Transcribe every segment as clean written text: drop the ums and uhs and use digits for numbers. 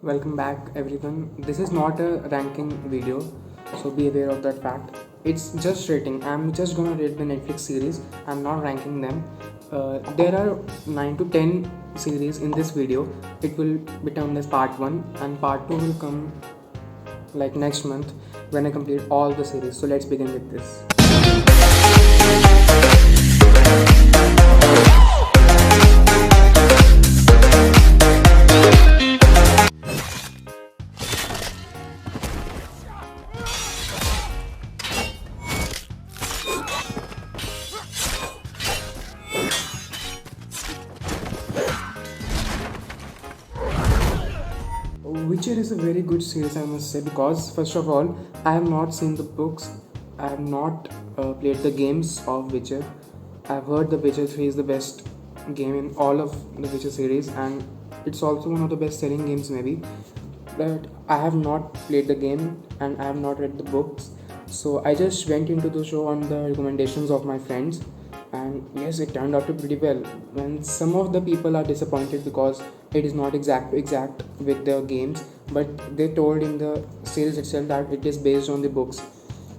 Welcome back, everyone. This is not a ranking video, so be aware of that fact. It's just rating. I'm just gonna rate the Netflix series. I'm not ranking them. There are 9 to 10 series in this video. It will be termed as part 1, and part 2 will come like next month when I complete all the series. So let's begin with this. Witcher is a very good series, I must say, because first of all, I have not seen the books, I have not played the games of Witcher. I've heard The Witcher 3 is the best game in all of the Witcher series, and it's also one of the best selling games, maybe. But I have not played the game and I have not read the books, so I just went into the show on the recommendations of my friends, and yes, it turned out to pretty well. When some of the people are disappointed because it is not exact with the games, but they told in the series itself that it is based on the books.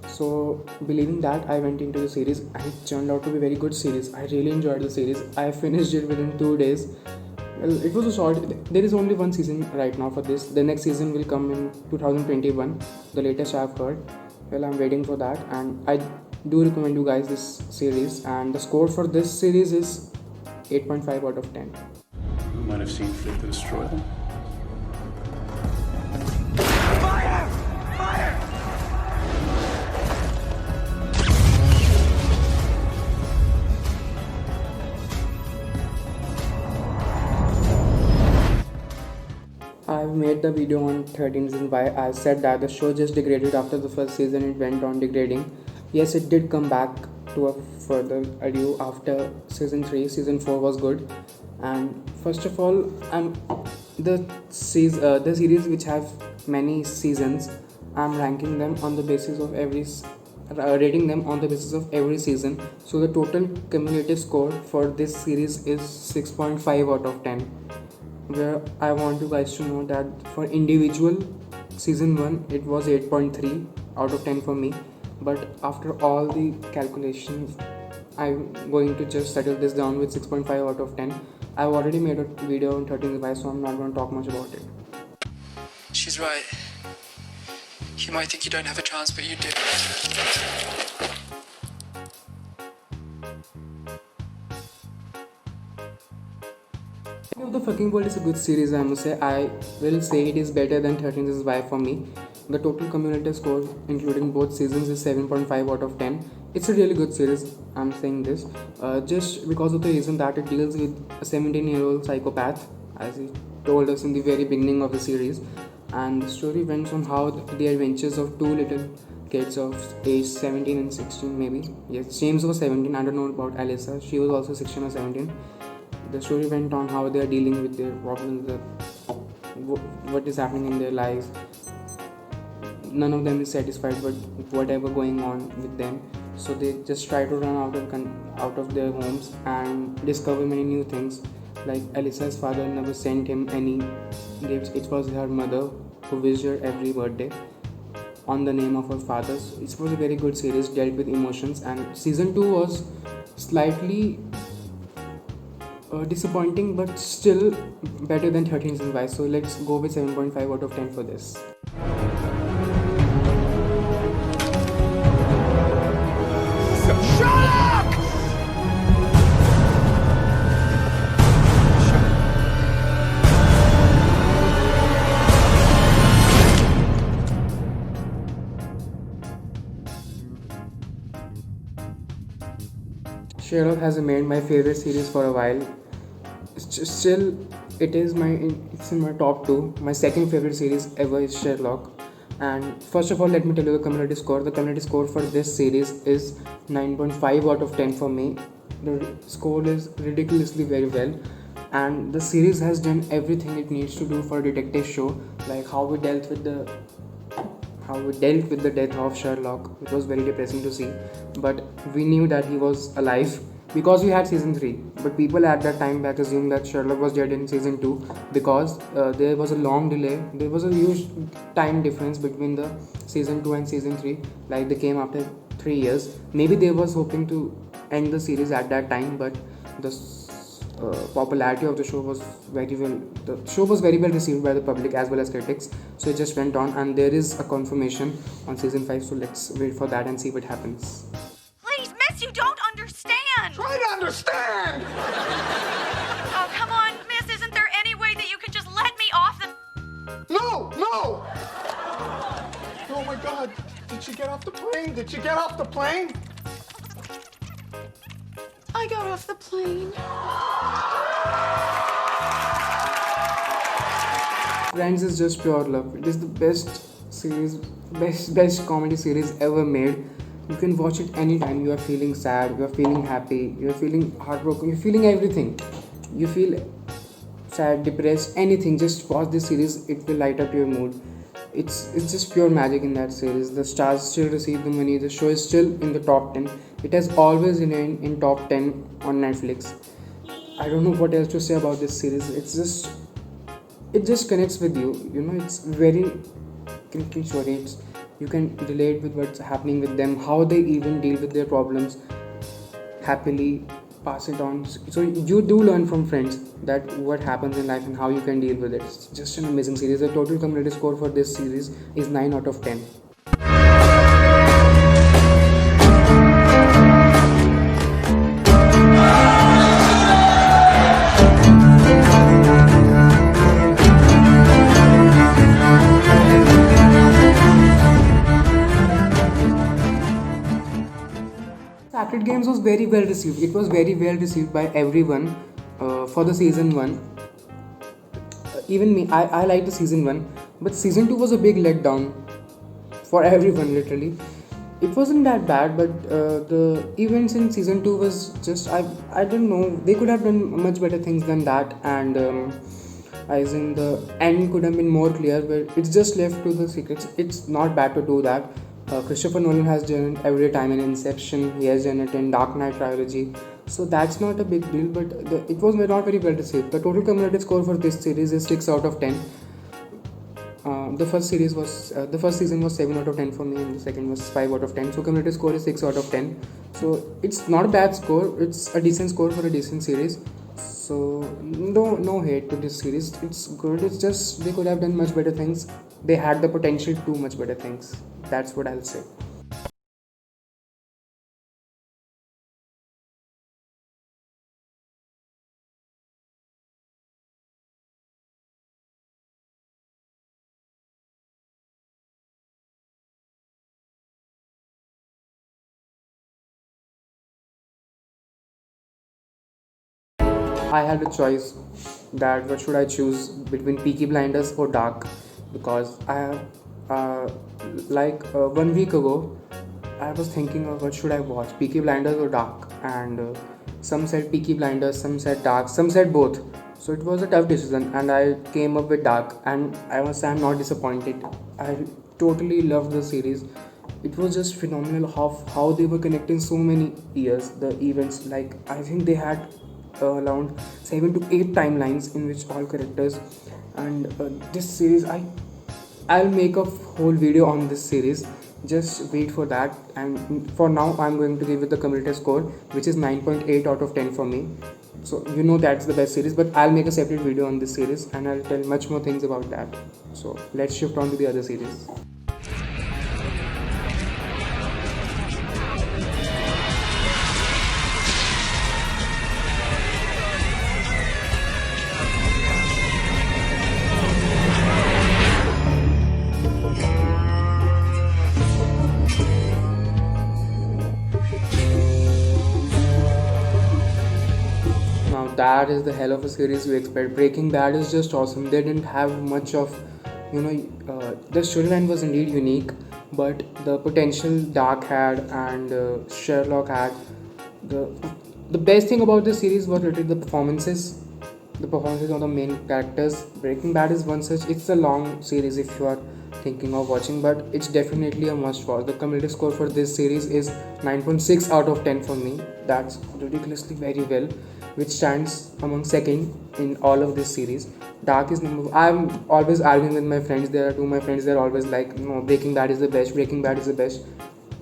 So believing that, I went into the series and it turned out to be a very good series. I really enjoyed the series. I finished it within 2 days. Well, it was a short. There is only one season right now for this. The next season will come in 2021. The latest I've heard. Well, I'm waiting for that, and I do recommend you guys this series. And the score for this series is 8.5 out of 10. Who might have seen fit to destroy them? I've made the video on 13 reasons why. I said that the show just degraded after the first season. It went on degrading. Yes, it did come back to a further ado after season 3. Season 4 was good. And first of all, the series which have many seasons, I'm ranking them on the basis of rating them on the basis of every season. So the total cumulative score for this series is 6.5 out of 10, where I want you guys to know that for individual season 1 it was 8.3 out of 10 for me, but after all the calculations I'm going to just settle this down with 6.5 out of 10. I've already made a video on 13 device, so I'm not going to talk much about it. She's right. You might think you don't have a chance, but you do. Of the Fucking World is a good series, I must say. I will say it is better than 13 Reasons Why for me. The total cumulative score, including both seasons, is 7.5 out of 10. It's a really good series, I'm saying this, just because of the reason that it deals with a 17-year-old psychopath, as he told us in the very beginning of the series. And the story went on how the adventures of two little kids of age 17 and 16, maybe. Yes, James was 17, I don't know about Alyssa, she was also 16 or 17. The story went on how they are dealing with their problems, what is happening in their lives. None of them is satisfied with whatever going on with them, so they just try to run out of their homes and discover many new things. Like Alyssa's father never sent him any gifts. It was her mother who wished her every birthday on the name of her father. It was a very good series, dealt with emotions, and season 2 was slightly disappointing, but still better than 13 Reasons Why. So let's go with 7.5 out of 10 for this. Sherlock has remained my favorite series for a while. Still, it's in my top 2. My second favorite series ever is Sherlock. And first of all, let me tell you the community score. The community score for this series is 9.5 out of 10 for me. The score is ridiculously very well, and the series has done everything it needs to do for a detective show, like how we dealt with the death of Sherlock. It was very depressing to see, but we knew that he was alive, because we had season 3, but people at that time had assumed that Sherlock was dead in season 2 because there was a long delay. There was a huge time difference between the season 2 and season 3, like they came after 3 years. Maybe they was hoping to end the series at that time, but the popularity of the show was very well received by the public as well as critics, so it just went on, and there is a confirmation on season 5, so let's wait for that and see what happens. Please, miss, you don't understand. Try to understand! Oh, come on, miss, isn't there any way that you could just let me off the... No! No! Oh my god, did she get off the plane? Did she get off the plane? I got off the plane. Friends is just pure love. It is the best series, best comedy series ever made. You can watch it anytime. You are feeling sad, you are feeling happy, you are feeling heartbroken, you're feeling everything. You feel sad, depressed, anything. Just watch this series. It will light up your mood. It's just pure magic in that series. The stars still receive the money. The show is still in the top 10. It has always remained in top 10 on Netflix. I don't know what else to say about this series. It just connects with you. You know, it's very connecting story. You can relate with what's happening with them, how they even deal with their problems happily, pass it on. So you do learn from Friends that what happens in life and how you can deal with it. It's just an amazing series. The total cumulative score for this series is 9 out of 10. Sacred Games was very well received. It was very well received by everyone for the season 1. Even me, I liked the season 1, but season 2 was a big letdown for everyone, literally. It wasn't that bad, but the events in season 2 was just, I don't know, they could have done much better things than that, and as in the end could have been more clear, but it's just left to the secrets. It's not bad to do that. Christopher Nolan has done it every time in Inception, he has done it in Dark Knight trilogy, so that's not a big deal, but it was not very well received. The total cumulative score for this series is 6 out of 10. The first season was 7 out of 10 for me, and the second was 5 out of 10, so cumulative score is 6 out of 10. So it's not a bad score, it's a decent score for a decent series. So no hate to this series, it's good. It's just they could have done much better things. They had the potential to do much better things. That's what I'll say. I had a choice that what should I choose between Peaky Blinders or Dark, because I have 1 week ago I was thinking of what should I watch, Peaky Blinders or Dark, and some said Peaky Blinders, some said Dark, some said both. So it was a tough decision, and I came up with Dark, and I must say I'm not disappointed. I totally loved the series. It was just phenomenal how they were connecting so many years, the events. Like I think they had around 7 to 8 timelines in which all characters, and this series I'll make a whole video on this series. Just wait for that, and for now I'm going to give it the cumulative score, which is 9.8 out of 10 for me. So you know that's the best series, but I'll make a separate video on this series and I'll tell much more things about that. So let's shift on to the other series. That is the hell of a series you expect. Breaking Bad is just awesome. They didn't have much of, the storyline was indeed unique, but the potential Dark had and Sherlock had. The best thing about this series was literally the performances. the performances of the main characters. Breaking Bad is one such. It's a long series if you are thinking of watching, but it's definitely a must watch. The cumulative score for this series is 9.6 out of 10 for me. That's ridiculously very well, which stands among second in all of this series. Dark is number. I'm always arguing with my friends. There are two of my friends. They're always like, no, Breaking Bad is the best. Breaking Bad is the best.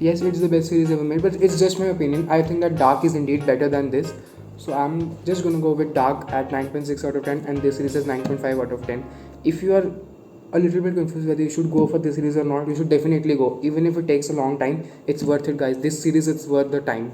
Yes, it's the best series ever made, but it's just my opinion. I think that Dark is indeed better than this. So I'm just gonna go with Dark at 9.6 out of 10, and this series is 9.5 out of 10. If you are a little bit confused whether you should go for this series or not, you should definitely go. Even if it takes a long time, it's worth it, guys. This series is worth the time.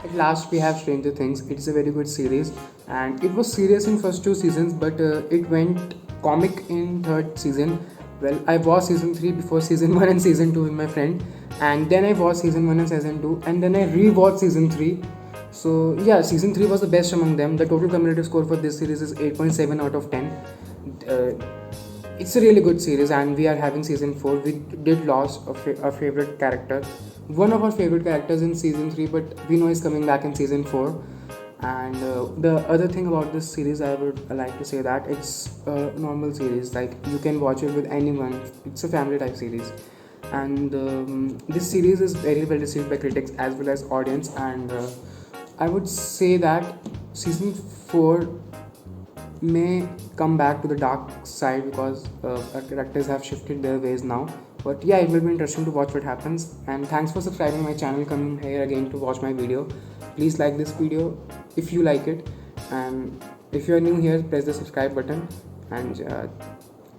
At last, we have Stranger Things. It's a very good series, and it was serious in first two seasons, but it went comic in third season. Well, I watched season 3 before season 1 and season 2 with my friend, and then I watched season 1 and season 2, and then I rewatched season 3. So yeah, season 3 was the best among them. The total cumulative score for this series is 8.7 out of 10. It's a really good series, and we are having season 4. We did lose our favorite character, one of our favorite characters in season 3, but we know he's coming back in season 4. And the other thing about this series, I would like to say that it's a normal series, like you can watch it with anyone. It's a family type series, and this series is very well received by critics as well as audience. And I would say that season 4 may come back to the dark side because our characters have shifted their ways now. But yeah, it will be interesting to watch what happens. And thanks for subscribing my channel, coming here again to watch my video. Please like this video if you like it, and if you are new here, press the subscribe button. And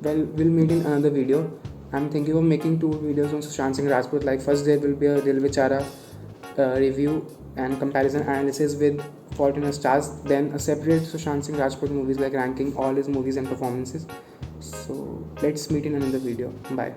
well, we'll meet in another video. I'm thinking of making 2 videos on Sushant Singh Rajput. Like, first there will be a Dil Bechara review and comparison analysis with Fault in Our Stars, then a separate Sushant Singh Rajput movies, like ranking all his movies and performances. So let's meet in another video. Bye.